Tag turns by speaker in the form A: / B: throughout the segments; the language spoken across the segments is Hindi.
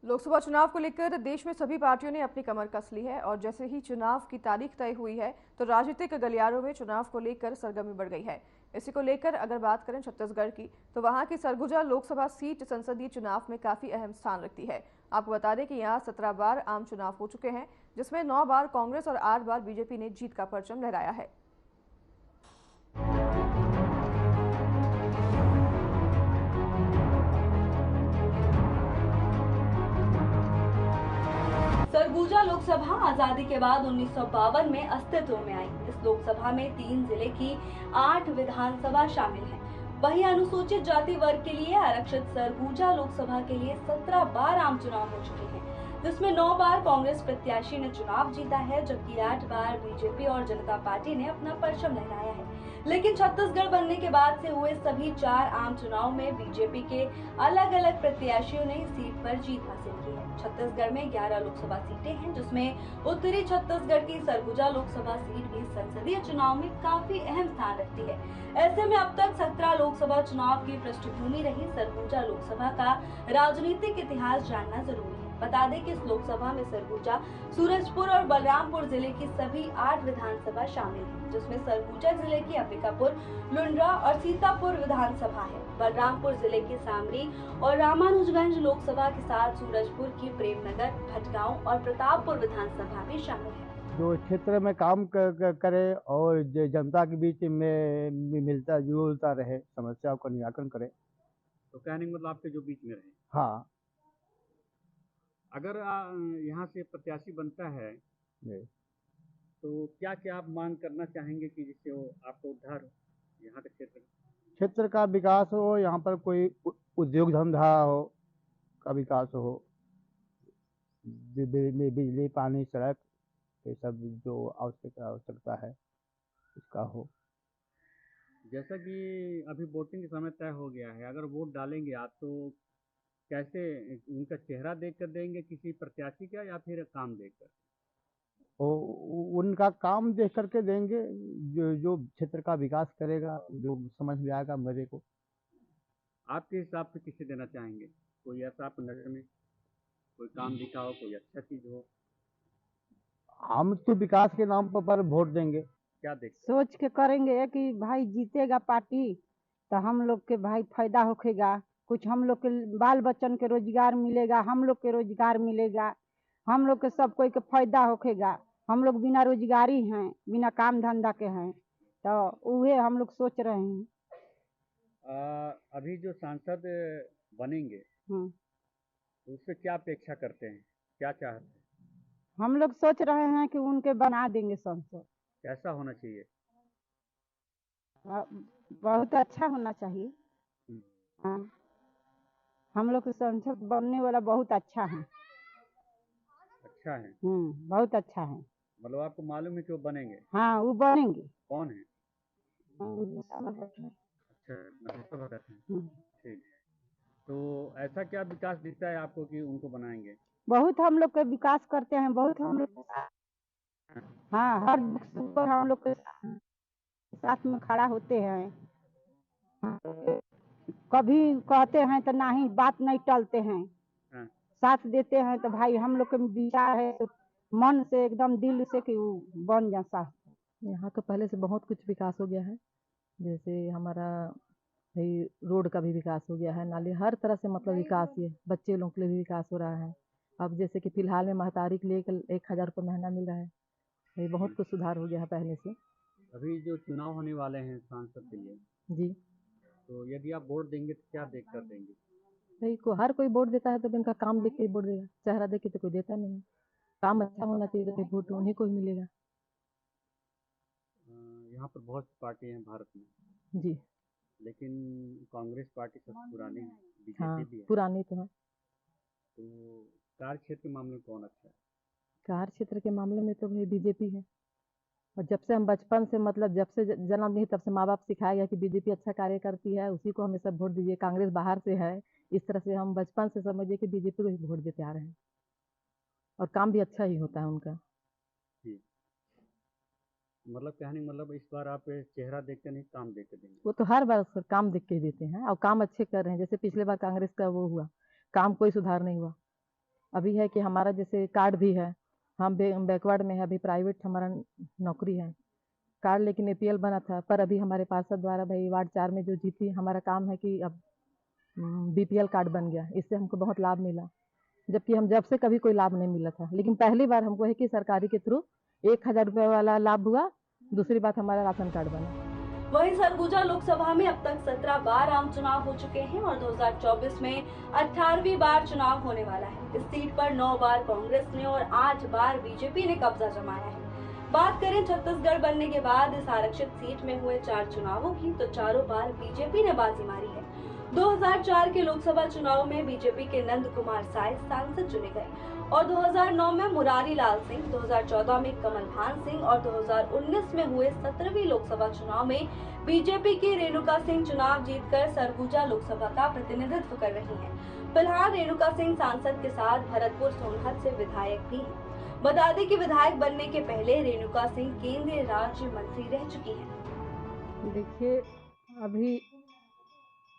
A: लोकसभा चुनाव को लेकर देश में सभी पार्टियों ने अपनी कमर कस ली है और जैसे ही चुनाव की तारीख तय हुई है तो राजनीतिक गलियारों में चुनाव को लेकर सरगर्मी बढ़ गई है। इसी को लेकर अगर बात करें छत्तीसगढ़ की तो वहां की सरगुजा लोकसभा सीट संसदीय चुनाव में काफी अहम स्थान रखती है। आपको बता दें कि यहाँ 17 बार आम चुनाव हो चुके हैं, जिसमें 9 बार कांग्रेस और 8 बार बीजेपी ने जीत का परचम लहराया है।
B: सरगुजा लोकसभा आजादी के बाद 1952 में अस्तित्व में आई। इस लोकसभा में 3 जिले की 8 विधानसभा शामिल हैं। वहीं अनुसूचित जाति वर्ग के लिए आरक्षित सरगुजा लोकसभा के लिए 17 बार आम चुनाव हो चुके हैं, जिसमें 9 बार कांग्रेस प्रत्याशी ने चुनाव जीता है, जबकि 8 बार बीजेपी और जनता पार्टी ने अपना परचम लहराया है। लेकिन छत्तीसगढ़ बनने के बाद से हुए सभी 4 आम चुनाव में बीजेपी के अलग अलग प्रत्याशियों ने इस सीट पर जीत हासिल की है। छत्तीसगढ़ में 11 लोकसभा सीटें हैं, जिसमें उत्तरी छत्तीसगढ़ की सरगुजा लोकसभा सीट भी संसदीय चुनाव में काफी अहम स्थान रखती है। ऐसे में अब तक 17 लोकसभा चुनाव की पृष्ठभूमि रही सरगुजा लोकसभा का राजनीतिक इतिहास जानना जरूरी है। बता दें कि इस लोकसभा में सरगुजा, सूरजपुर और बलरामपुर जिले की सभी 8 विधानसभा शामिल हैं, जिसमें सरगुजा जिले की अंबिकापुर, लुंड्रा और सीतापुर विधानसभा है। बलरामपुर जिले की सामरी और रामानुजगंज लोकसभा के साथ सूरजपुर की प्रेमनगर, भटगांव और प्रतापपुर विधानसभा भी शामिल है।
C: जो क्षेत्र में काम करे और जनता के बीच में मिलता जुलता रहे, समस्याओं का निराकरण करे।
D: तो कहने का मतलब आपके जो बीच में रहे।
C: हाँ।
D: अगर यहाँ से प्रत्याशी बनता है
C: जी।
D: तो क्या क्या आप मांग करना चाहेंगे कि जिससे वो आपको उद्धार हो यहाँ के
C: क्षेत्र का विकास हो, यहाँ पर कोई उद्योग धंधा हो का विकास हो, बिजली पानी सड़क ये सब जो आवश्यकता है इसका हो।
D: जैसा कि अभी वोटिंग समय तय हो गया है, अगर वोट डालेंगे आप तो कैसे उनका चेहरा देखकर देंगे किसी प्रत्याशी का या फिर काम देखकर?
C: उनका काम देख करके देंगे, जो क्षेत्र का विकास करेगा, जो समझ में आएगा मेरे को।
D: आपके हिसाब से किसे देना चाहेंगे? कोई ऐसा आप नजर में कोई काम दिखा हो, कोई अच्छा चीज हो?
C: हम तो विकास के नाम पर वोट देंगे।
D: क्या देख
E: सोच के करेंगे कि भाई जीतेगा पार्टी तो हम लोग के भाई फायदा होखेगा, कुछ हम लोग के बाल बच्चन के रोजगार मिलेगा, हम लोग के रोजगार मिलेगा, हम लोग के सब कोई के फायदा होखेगा। हम लोग बिना रोजगारी हैं, बिना काम धंधा के हैं, तो उहे हम लोग सोच रहे हैं।
D: अभी जो सांसद बनेंगे तो उससे क्या अपेक्षा करते हैं, क्या चाहते हैं?
E: हम लोग सोच रहे हैं कि उनके बना देंगे संसद।
D: कैसा होना चाहिए?
E: बहुत अच्छा होना चाहिए। हाँ, हम लोग के संसद बनने वाला बहुत अच्छा है।
D: अच्छा है?
E: बहुत अच्छा है।
D: मतलब आपको मालूम है कि वो बनेंगे?
E: हाँ, वो बनेंगे।
D: कौन है? अच्छा, ठीक। तो ऐसा क्या विकास दिखता है आपको कि उनको बनाएंगे?
E: बहुत हम लोग के विकास करते हैं, बहुत हम लोग। हाँ, हर दुख पर हम लोग के साथ में खड़ा होते हैं। कभी कहते हैं तो नहीं, बात नहीं टलते हैं।
D: हाँ।
E: साथ देते हैं तो भाई हम लोग के विचार है तो मन से एकदम दिल से कि वो बन जा साथ।
F: यहाँ तो पहले से बहुत कुछ विकास हो गया है, जैसे हमारा भाई रोड का भी विकास हो गया है, नाली हर तरह से मतलब विकास है, बच्चे लोगों के लिए भी विकास हो रहा है। अब जैसे कि फिलहाल में महतारी के लिए 1000 रुपये महीना मिल रहा है, ये बहुत कुछ सुधार हो गया है पहले से।
D: अभी जो चुनाव होने वाले हैं सांसद के लिए
F: जी,
D: तो यदि आप वोट देंगे तो क्या देख कर देंगे?
F: भाई हर कोई वोट देता है तो इनका काम देख के वोट देगा, चेहरा देख के तो कोई देता नहीं है। काम अच्छा होना चाहिए तो वोट उन्हीं को ही मिलेगा।
D: यहाँ पर बहुत सी पार्टी हैं भारत में।
F: जी,
D: लेकिन कांग्रेस पार्टी सबसे पुरानी है,
F: हाँ
D: बीजेपी भी है।
F: पुरानी तो है।
D: तो कार्य क्षेत्र के मामले में कौन अच्छा है?
F: कार्य क्षेत्र के मामले में तो भाई बीजेपी है, और जब से हम बचपन से मतलब जब से जन्म ली तब से माँ बाप सिखाया गया कि बीजेपी अच्छा कार्य करती है, उसी को हमेशा वोट दीजिए, कांग्रेस बाहर से है, इस तरह से हम बचपन से समझिए कि बीजेपी को ही वोट देते आ रहे हैं, और काम भी अच्छा ही होता है उनका।
D: जी, मतलब कहने का मतलब इस बार आप चेहरा देख कर नहीं काम देख कर देंगे?
F: वो तो हर बार काम देख के ही देते हैं, और काम अच्छे कर रहे हैं। जैसे पिछले बार कांग्रेस का वो हुआ, काम कोई सुधार नहीं हुआ, अभी है कि हमारा जैसे कार्ड भी है, हम बैकवर्ड में है, अभी प्राइवेट हमारा नौकरी है कार्ड, लेकिन एपीएल बना था। पर अभी हमारे पार्षद द्वारा भाई वार्ड 4 में जो जीती, हमारा काम है कि अब बीपीएल कार्ड बन गया, इससे हमको बहुत लाभ मिला, जबकि हम जब से कभी कोई लाभ नहीं मिला था। लेकिन पहली बार हमको है कि सरकारी के थ्रू 1000 रुपये वाला लाभ हुआ। दूसरी बात, हमारा राशन कार्ड बना।
B: वहीं सरगुजा लोकसभा में अब तक 17 बार आम चुनाव हो चुके हैं और 2024 में 18वीं बार चुनाव होने वाला है। इस सीट पर 9 बार कांग्रेस ने और 8 बार बीजेपी ने कब्जा जमाया है। बात करें छत्तीसगढ़ बनने के बाद इस आरक्षित सीट में हुए 4 चुनावों की, तो चारों बार बीजेपी ने बाजी मारी है। 2004 के लोकसभा चुनाव में बीजेपी के नंद कुमार साय सांसद चुने गए और 2009 में मुरारी लाल सिंह, 2014 में कमल भान सिंह और 2019 में हुए 17वीं लोकसभा चुनाव में बीजेपी की रेणुका सिंह चुनाव जीतकर सरगुजा लोकसभा का प्रतिनिधित्व कर रही हैं। फिलहाल रेणुका सिंह सांसद के साथ भरतपुर सोनभद्र से विधायक भी हैं। बता दें कि विधायक बनने के पहले रेणुका सिंह केंद्रीय राज्य मंत्री रह चुकी हैं।
E: देखिए, अभी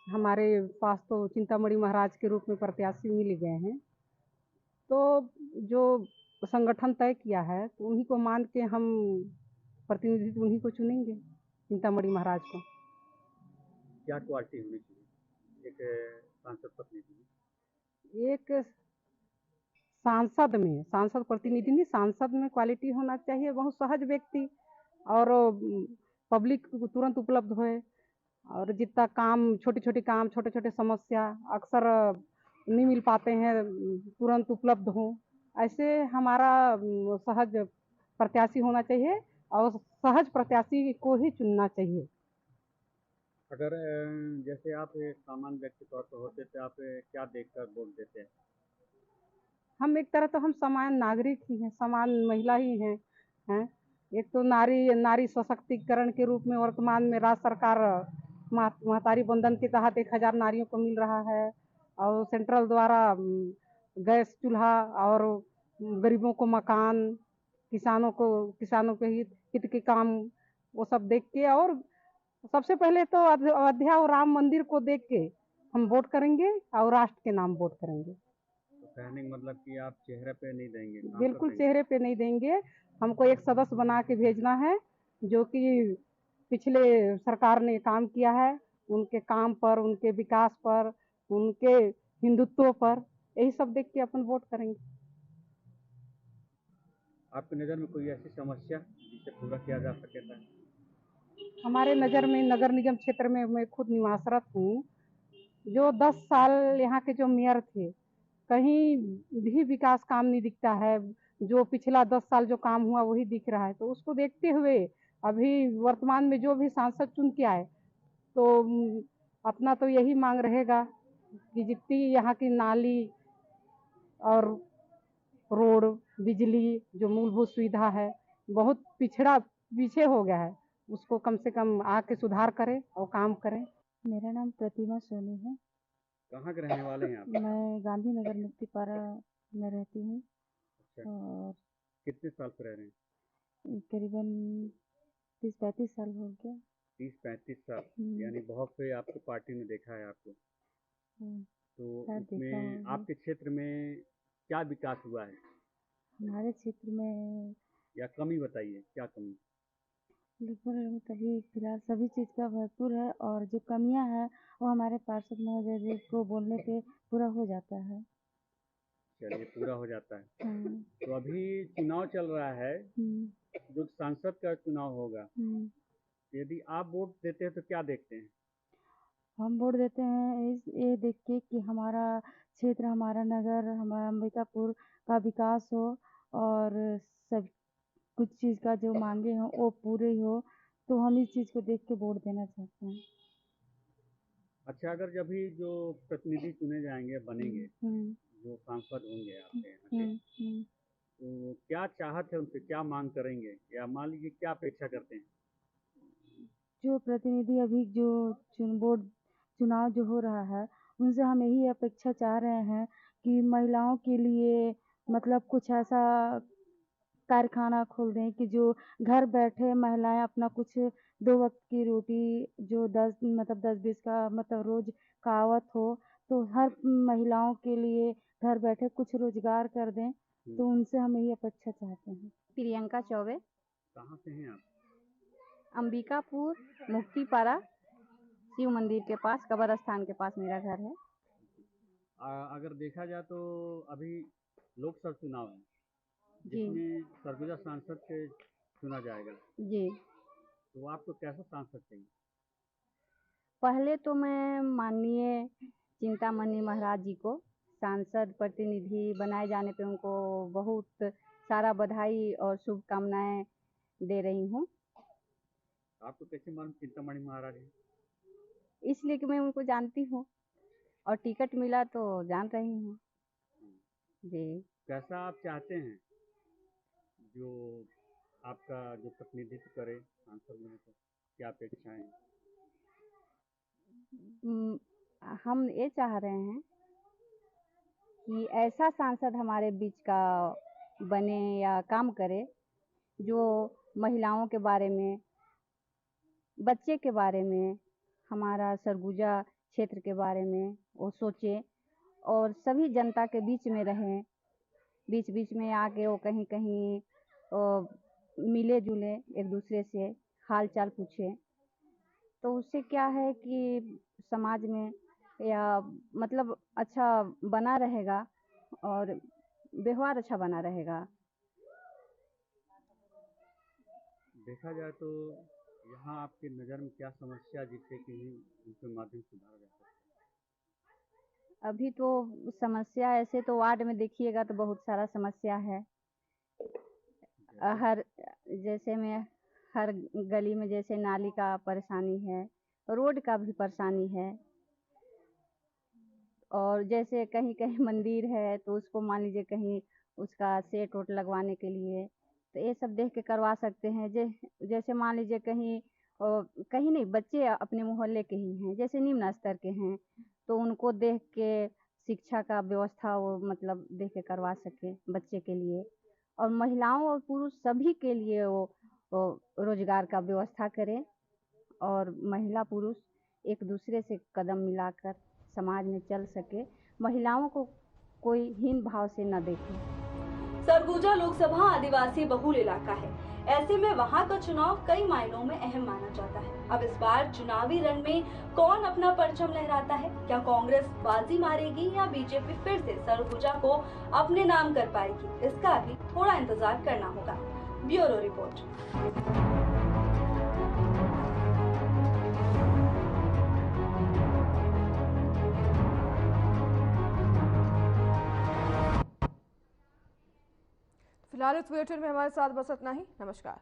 E: हमारे पास तो चिंतामणि महाराज के रूप में प्रत्याशी मिल गए हैं, तो जो संगठन तय किया है तो उन्हीं को मान के हम प्रतिनिधित्व उन्हीं को चुनेंगे, चिंतामणि महाराज को।
D: क्या क्वालिटी होनी चाहिए एक सांसद प्रतिनिधि में?
E: एक सांसद प्रतिनिधि नहीं, सांसद में क्वालिटी होना चाहिए, बहुत सहज व्यक्ति और पब्लिक को तुरंत उपलब्ध होए, और जितना काम छोटे छोटे समस्या अक्सर नहीं मिल पाते हैं, तुरंत उपलब्ध हो, ऐसे हमारा सहज प्रत्याशी होना चाहिए और सहज प्रत्याशी को ही चुनना चाहिए।
D: अगर जैसे आप एक सामान्य व्यक्ति तौर पर होते तो आप क्या देखकर वोट देते हैं?
E: हम एक तरह तो हम समान नागरिक ही हैं, समान महिला ही हैं। एक तो नारी सशक्तिकरण के रूप में वर्तमान में राज्य सरकार महतारी बंधन के तहत 1000 नारियों को मिल रहा है, और सेंट्रल द्वारा गैस चूल्हा और गरीबों को मकान, किसानों के हित के काम, वो सब देख के, और सबसे पहले तो अयोध्या और राम मंदिर को देख के हम वोट करेंगे और राष्ट्र के नाम वोट करेंगे।
D: तो कहने का मतलब कि आप चेहरे पे नहीं देंगे?
E: बिल्कुल चेहरे पे नहीं देंगे, हमको एक सदस्य बना के भेजना है जो कि पिछले सरकार ने काम किया है, उनके काम पर, उनके विकास पर, उनके हिंदुत्व पर, यही सब देख के अपन वोट करेंगे।
D: आपकी नज़र में कोई ऐसी समस्या जिसे पूरा किया जा सके था?
E: हमारे नज़र में नगर निगम क्षेत्र में मैं खुद निवासरत हूँ, जो 10 साल यहाँ के जो मेयर थे, कहीं भी विकास काम नहीं दिखता है, जो पिछला 10 साल जो काम हुआ वही दिख रहा है। तो उसको देखते हुए अभी वर्तमान में जो भी सांसद चुन के आए, तो अपना तो यही मांग रहेगा कि जितनी यहाँ की नाली और रोड, बिजली, जो मूलभूत सुविधा है, बहुत पीछे हो गया है, उसको कम से कम आके सुधार करें और काम करें।
G: मेरा नाम प्रतिमा सोनी है।
D: कहाँ के रहने वाले हैं आप?
G: मैं गांधीनगर मुक्तिपारा में रहती हूँ।
D: अच्छा।
G: और
D: कितने साल से रह रहे हैं?
G: करीबन 30-35 साल हो गया।
D: 30-35 साल, यानी बहुत से आपको पार्टी में देखा है आपको। तो उसमें आपके क्षेत्र में क्या विकास हुआ है?
G: हमारे क्षेत्र में
D: या कमी बताइए, क्या कमी?
G: लगभग अभी फिलहाल सभी चीज़ का भरपूर है, और जो कमियां हैं वो हमारे पार्षद महोदय जी को बोलने पे पूरा हो जाता है।
D: चलिए, पूरा हो जाता है। तो अभी चुनाव चल रहा है, जो सांसद का चुनाव होगा, यदि आप वोट देते हैं तो क्या देखते हैं?
G: हम वोट देते हैं ये देख के कि हमारा क्षेत्र, हमारा नगर, हमारा अंबिकापुर का विकास हो, और सब कुछ चीज़ का जो मांगे हों वो पूरे हो, तो हम इस चीज़ को देख के वोट देना चाहते हैं।
D: अच्छा, अगर जब भी जो प्रतिनिधि चुने जाएंगे, बनेंगे, जो सांसद होंगे आपके यहाँ के, तो क्या चाहत है उनसे, क्या मांग करेंगे, या मान लीजिए क्या अपेक्षा करते हैं?
G: जो प्रतिनिधि अभी जो चुनाव जो हो रहा है, उनसे हम यही अपेक्षा चाह रहे हैं कि महिलाओं के लिए मतलब कुछ ऐसा कारखाना खोल दें कि जो घर बैठे महिलाएं अपना कुछ 2 वक्त की रोटी, जो 10-20 का मतलब रोज का आवत हो, तो हर महिलाओं के लिए घर बैठे कुछ रोजगार कर दें, तो उनसे हम यही अपेक्षा चाहते हैं।
H: प्रियंका चौबे,
D: कहाँ से हैं आप?
H: अंबिकापुर मुक्तिपाड़ा शिव मंदिर के पास, कब्रस्तान के पास मेरा घर है।
D: अगर देखा जाए तो अभी लोकसभा चुनाव है,
H: जी
D: जिसमें सरगुजा सांसद से चुना जाएगा,
H: जी।
D: तो आपको कैसा सांसद चाहिए?
H: पहले तो मैं माननीय चिंतामणि महाराज जी को सांसद प्रतिनिधि बनाए जाने पे उनको बहुत सारा बधाई और शुभकामनाएं दे रही हूँ,
D: आपको कैसे मालूम चिंतामणि महाराज हैं?
H: इसलिए कि मैं उनको जानती हूँ और टिकट मिला तो जान रही हूँ जी।
D: कैसा आप चाहते हैं जो आपका जो प्रतिनिधित्व करे सांसद में, तो क्या अपेक्षाएं हैं?
H: हम ये चाह रहे हैं कि ऐसा सांसद हमारे बीच का बने या काम करे जो महिलाओं के बारे में, बच्चे के बारे में, हमारा सरगुजा क्षेत्र के बारे में वो सोचे और सभी जनता के बीच में रहें, बीच बीच में आके वो कहीं कहीं मिले जुले, एक दूसरे से हाल चाल पूछे, तो उससे क्या है कि समाज में या मतलब अच्छा बना रहेगा और व्यवहार अच्छा बना रहेगा।
D: देखा जाए तो यहाँ आपकी नज़र में क्या समस्या जिससे कि उनके माध्यम से सुधारा जा सकता है?
H: अभी तो समस्या ऐसे तो वार्ड में देखिएगा तो बहुत सारा समस्या है। हर जैसे में हर गली में जैसे नाली का परेशानी है, रोड का भी परेशानी है, और जैसे कहीं कहीं मंदिर है तो उसको मान लीजिए कहीं उसका सेट वोट लगवाने के लिए, तो ये सब देख के करवा सकते हैं। जैसे मान लीजिए कहीं कहीं नहीं, बच्चे अपने मोहल्ले के ही हैं, जैसे निम्न स्तर के हैं, तो उनको देख के शिक्षा का व्यवस्था वो मतलब देख के करवा सके बच्चे के लिए, और महिलाओं और पुरुष सभी के लिए वो रोजगार का व्यवस्था करें और महिला पुरुष एक दूसरे से कदम मिलाकर समाज में चल सके, महिलाओं को कोई हीन भाव से न देखे।
B: सरगुजा लोकसभा आदिवासी बहुल इलाका है, ऐसे में वहां का चुनाव कई मायनों में अहम माना जाता है। अब इस बार चुनावी रण में कौन अपना परचम लहराता है? क्या कांग्रेस बाजी मारेगी या बीजेपी फिर से सरगुजा को अपने नाम कर पाएगी? इसका अभी थोड़ा इंतजार करना होगा। Bureau report.
A: फिलहाल इस बुलेटिन में हमारे साथ बस इतना ही। नमस्कार।